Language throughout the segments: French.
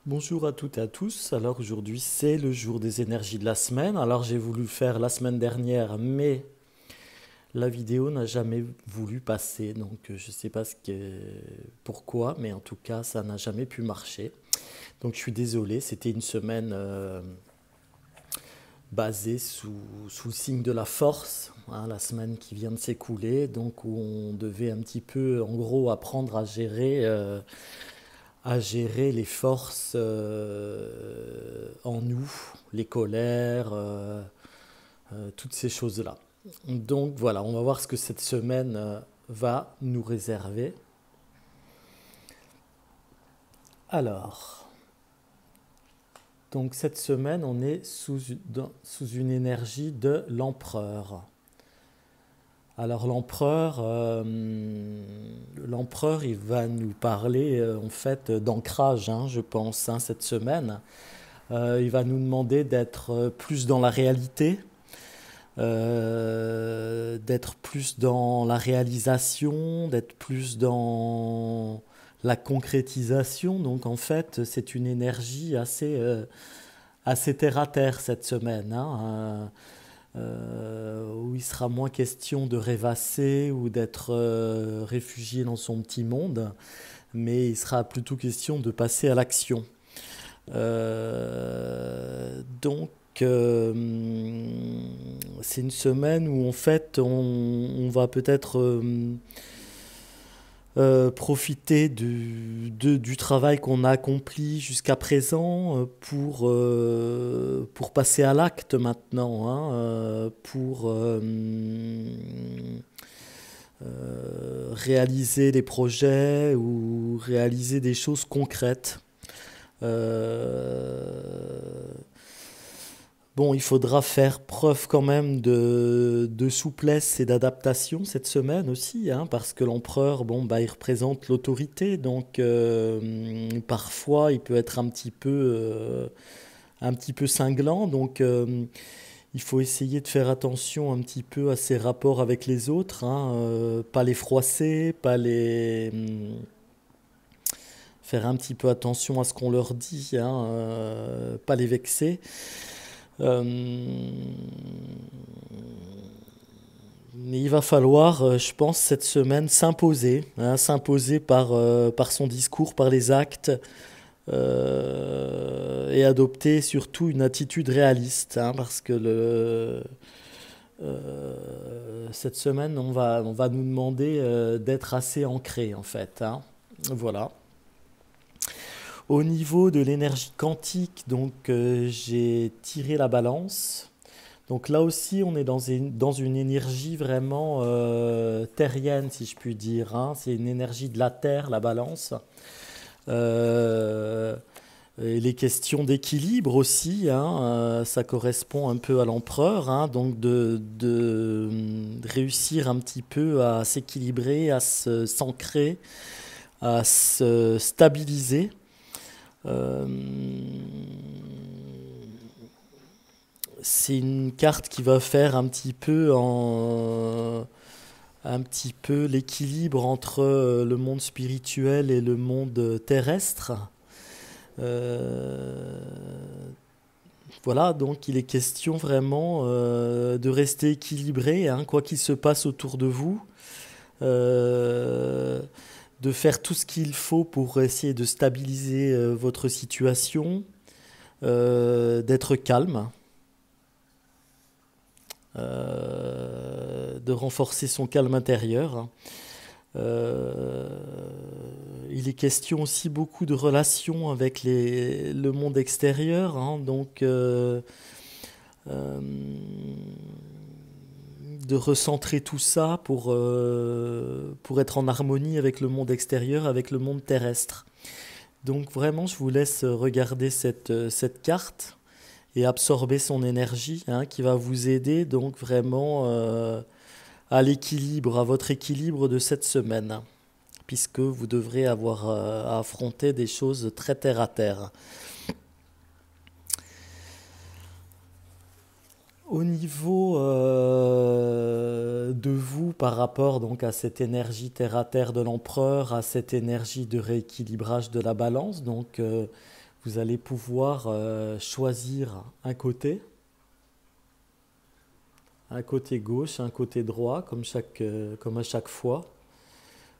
Bonjour à toutes et à tous. Alors aujourd'hui c'est le jour des énergies de la semaine. Alors j'ai voulu faire la semaine dernière, mais la vidéo n'a jamais voulu passer. Donc je ne sais pas pourquoi, mais en tout cas ça n'a jamais pu marcher. Donc je suis désolé, c'était une semaine basée sous le signe de la force, hein, la semaine qui vient de s'écouler, donc où on devait un petit peu en gros apprendre à gérer les forces en nous, les colères, toutes ces choses-là. Donc voilà, on va voir ce que cette semaine va nous réserver. Alors, donc cette semaine, on est sous une énergie de l'empereur. Alors l'empereur, il va nous parler en fait d'ancrage, hein, je pense, hein, cette semaine. Il va nous demander d'être plus dans la réalité, d'être plus dans la réalisation, d'être plus dans la concrétisation. Donc en fait, c'est une énergie assez terre à terre cette semaine, hein, où il sera moins question de rêvasser ou d'être réfugié dans son petit monde, mais il sera plutôt question de passer à l'action. Donc, c'est une semaine où en fait on va peut-être profiter du travail qu'on a accompli jusqu'à présent pour passer à l'acte maintenant, hein, pour réaliser des projets ou réaliser des choses concrètes. Euh, Bon, il faudra faire preuve quand même de souplesse et d'adaptation cette semaine aussi, hein, parce que l'empereur, bon, bah, il représente l'autorité, donc parfois il peut être un petit peu cinglant, donc il faut essayer de faire attention un petit peu à ses rapports avec les autres, hein, pas les froisser, pas faire un petit peu attention à ce qu'on leur dit, hein, pas les vexer. Euh, mais il va falloir, je pense, cette semaine s'imposer, hein, s'imposer par son discours, par les actes, et adopter surtout une attitude réaliste, hein, parce que cette semaine, on va nous demander d'être assez ancré, en fait, hein. Voilà. Au niveau de l'énergie quantique, donc j'ai tiré la balance. Donc là aussi, on est dans une énergie vraiment terrienne, si je puis dire, hein. C'est une énergie de la Terre, la balance. Euh, et les questions d'équilibre aussi, hein, ça correspond un peu à l'empereur, hein, donc de réussir un petit peu à s'équilibrer, s'ancrer, à se stabiliser. Euh, c'est une carte qui va faire un petit peu l'équilibre entre le monde spirituel et le monde terrestre. Euh, voilà, donc il est question vraiment de rester équilibré, hein, quoi qu'il se passe autour de vous, euh, de faire tout ce qu'il faut pour essayer de stabiliser votre situation, d'être calme, de renforcer son calme intérieur. Euh, il est question aussi beaucoup de relations avec le monde extérieur, hein, donc euh, de recentrer tout ça pour être en harmonie avec le monde extérieur, avec le monde terrestre. Donc vraiment, je vous laisse regarder cette carte et absorber son énergie, hein, qui va vous aider donc vraiment à l'équilibre, à votre équilibre de cette semaine, puisque vous devrez avoir à affronter des choses très terre à terre. Au niveau de vous par rapport donc à cette énergie terre à terre de l'empereur, à cette énergie de rééquilibrage de la balance, donc Vous allez pouvoir choisir un côté gauche, un côté droit, comme à chaque fois,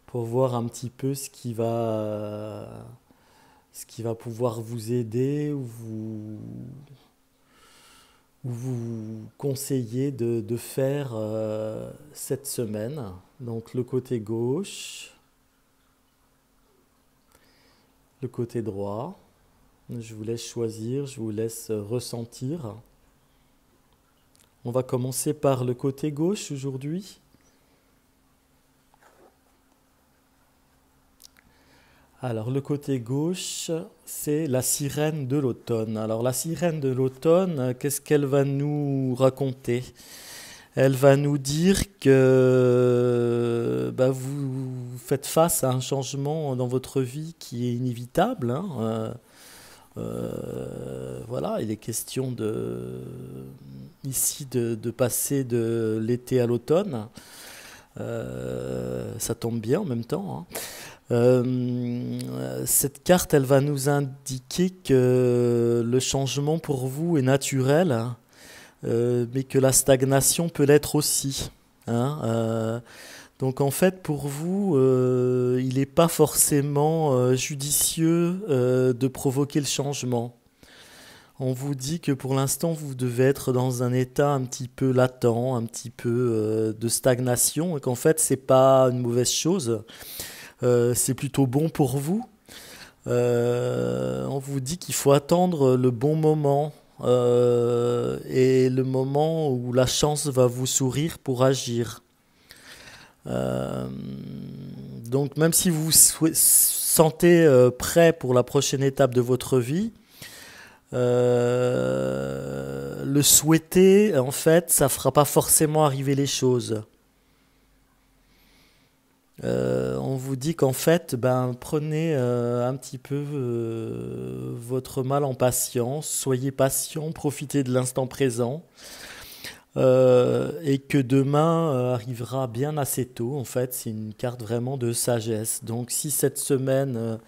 pour voir un petit peu ce qui va pouvoir vous aider ou vous conseiller de faire cette semaine. Donc le côté gauche, le côté droit. Je vous laisse choisir, je vous laisse ressentir. On va commencer par le côté gauche aujourd'hui. Alors le côté gauche, c'est la sirène de l'automne. Alors la sirène de l'automne, qu'est-ce qu'elle va nous raconter? Elle va nous dire que vous faites face à un changement dans votre vie qui est inévitable, hein. Voilà, il est question ici de passer de l'été à l'automne. Ça tombe bien en même temps, hein. Cette carte, elle va nous indiquer que le changement pour vous est naturel, hein, mais que la stagnation peut l'être aussi, hein. Donc en fait, pour vous, il n'est pas forcément judicieux de provoquer le changement. On vous dit que pour l'instant, vous devez être dans un état un petit peu latent, un petit peu de stagnation, et qu'en fait, c'est pas une mauvaise chose. C'est plutôt bon pour vous. On vous dit qu'il faut attendre le bon moment et le moment où la chance va vous sourire pour agir. Euh, donc même si vous vous sentez prêt pour la prochaine étape de votre vie, le souhaiter, en fait, ça fera pas forcément arriver les choses. On vous dit qu'en fait, prenez un petit peu votre mal en patience, soyez patient, profitez de l'instant présent, et que demain arrivera bien assez tôt. En fait, c'est une carte vraiment de sagesse. Donc, si cette semaine,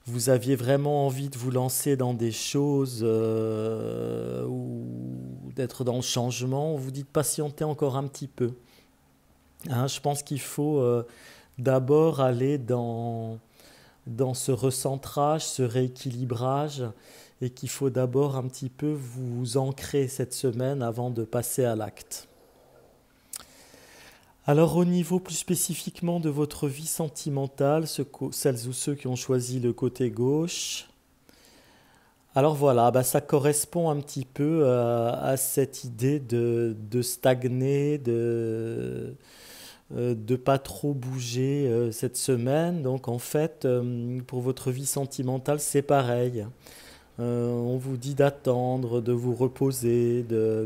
vous aviez vraiment envie de vous lancer dans des choses ou d'être dans le changement, vous dites patientez encore un petit peu. Hein, je pense qu'il faut d'abord aller dans ce recentrage, ce rééquilibrage, et qu'il faut d'abord un petit peu vous ancrer cette semaine avant de passer à l'acte. Alors au niveau plus spécifiquement de votre vie sentimentale, celles ou ceux qui ont choisi le côté gauche, alors voilà, ça correspond un petit peu à cette idée de stagner, de pas trop bouger cette semaine. Donc en fait, pour votre vie sentimentale, c'est pareil. On vous dit d'attendre, de vous reposer, euh,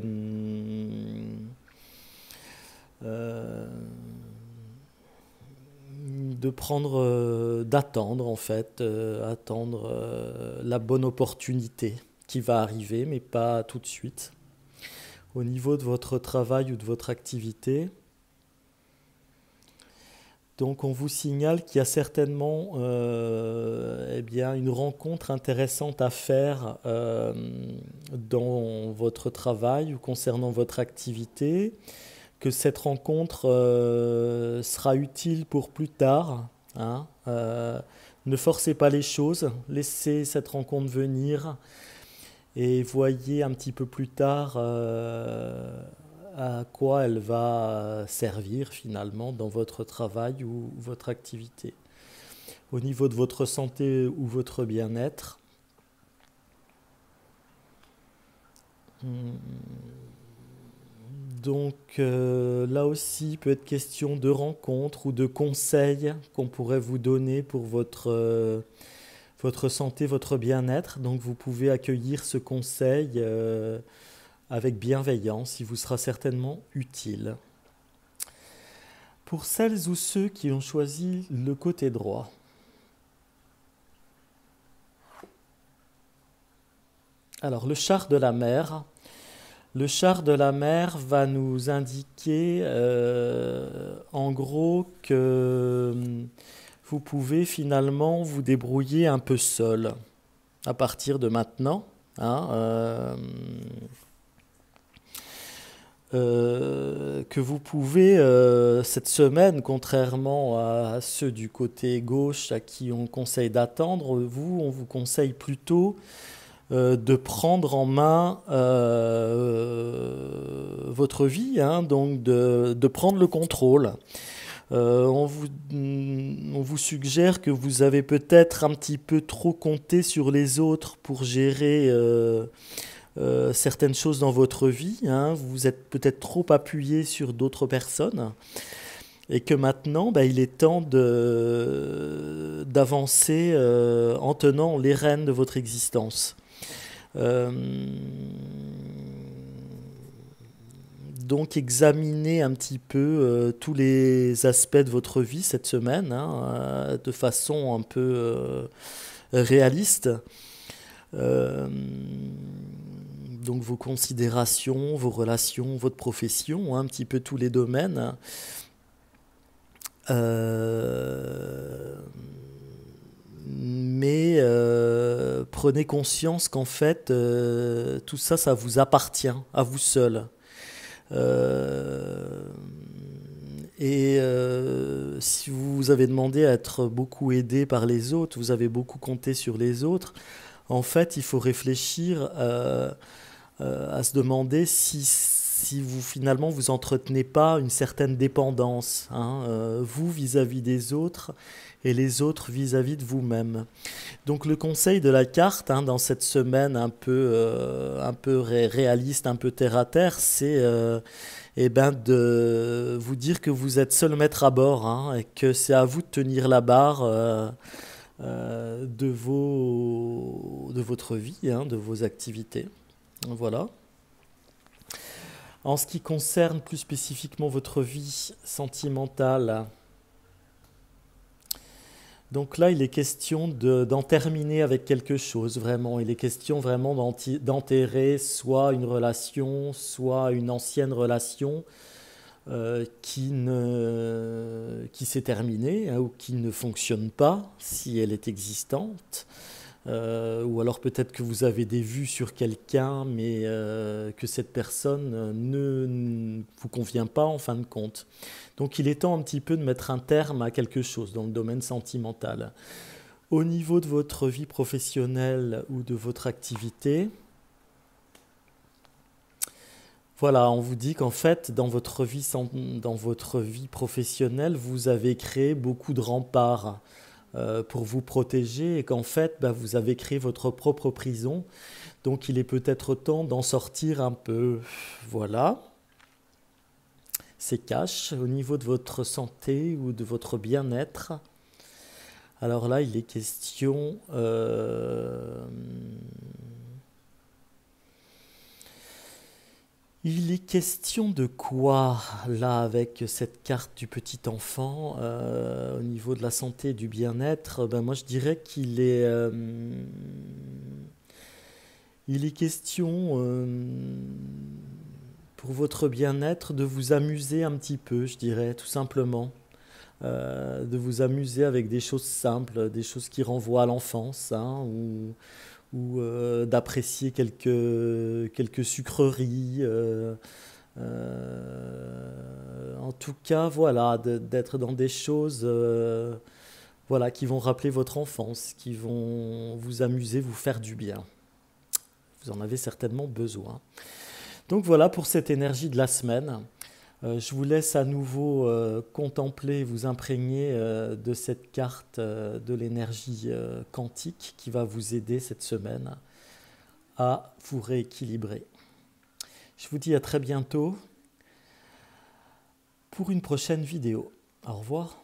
de prendre, d'attendre en fait, attendre la bonne opportunité qui va arriver, mais pas tout de suite. Au niveau de votre travail ou de votre activité, donc on vous signale qu'il y a certainement une rencontre intéressante à faire dans votre travail ou concernant votre activité, que cette rencontre sera utile pour plus tard, hein. Ne forcez pas les choses, laissez cette rencontre venir et voyez un petit peu plus tard à quoi elle va servir finalement dans votre travail ou votre activité. Au niveau de votre santé ou votre bien-être, donc là aussi, il peut être question de rencontres ou de conseils qu'on pourrait vous donner pour votre santé, votre bien-être. Donc vous pouvez accueillir ce conseil avec bienveillance, il vous sera certainement utile. Pour celles ou ceux qui ont choisi le côté droit, alors le char de la mer. Le char de la mer va nous indiquer en gros que vous pouvez finalement vous débrouiller un peu seul. à partir de maintenant. Hein, que vous pouvez, cette semaine, contrairement à ceux du côté gauche à qui on conseille d'attendre, on vous conseille plutôt de prendre en main votre vie, hein, donc de prendre le contrôle. On vous suggère que vous avez peut-être un petit peu trop compté sur les autres pour gérer certaines choses dans votre vie, hein. Vous êtes peut-être trop appuyé sur d'autres personnes et que maintenant, bah, il est temps d'avancer en tenant les rênes de votre existence. Euh, donc examinez un petit peu tous les aspects de votre vie cette semaine, hein, de façon un peu réaliste. Euh, donc vos considérations, vos relations, votre profession, hein, un petit peu tous les domaines. Mais prenez conscience qu'en fait, tout ça, ça vous appartient, à vous seul. Euh, si vous avez demandé à être beaucoup aidé par les autres, vous avez beaucoup compté sur les autres, en fait, il faut réfléchir à se demander si vous finalement vous entretenez pas une certaine dépendance, hein, vous vis-à-vis des autres et les autres vis-à-vis de vous-même. Donc le conseil de la carte, hein, dans cette semaine un peu réaliste, un peu terre à terre, c'est eh ben de vous dire que vous êtes seul maître à bord, hein, et que c'est à vous de tenir la barre de votre vie, hein, de vos activités. Voilà. En ce qui concerne plus spécifiquement votre vie sentimentale, donc là, il est question d'en terminer avec quelque chose, vraiment. Il est question vraiment d'enterrer soit une relation, soit une ancienne relation qui s'est terminée, hein, ou qui ne fonctionne pas, si elle est existante. Ou alors peut-être que vous avez des vues sur quelqu'un, mais que cette personne ne vous convient pas en fin de compte. Donc il est temps un petit peu de mettre un terme à quelque chose dans le domaine sentimental. Au niveau de votre vie professionnelle ou de votre activité, voilà, on vous dit qu'en fait, dans votre vie professionnelle, vous avez créé beaucoup de remparts pour vous protéger et qu'en fait, bah, vous avez créé votre propre prison. Donc il est peut-être temps d'en sortir un peu. Voilà, c'est cash au niveau de votre santé ou de votre bien-être. Alors là, il est question de quoi, là, avec cette carte du petit enfant, au niveau de la santé et du bien-être? Ben, moi, je dirais il est question, pour votre bien-être, de vous amuser un petit peu, je dirais, tout simplement. De vous amuser avec des choses simples, des choses qui renvoient à l'enfance, hein, ou d'apprécier quelques sucreries. En tout cas, voilà, d'être dans des choses voilà, qui vont rappeler votre enfance, qui vont vous amuser, vous faire du bien. Vous en avez certainement besoin. Donc voilà pour cette énergie de la semaine. Je vous laisse à nouveau contempler, vous imprégner de cette carte de l'énergie quantique qui va vous aider cette semaine à vous rééquilibrer. Je vous dis à très bientôt pour une prochaine vidéo. Au revoir.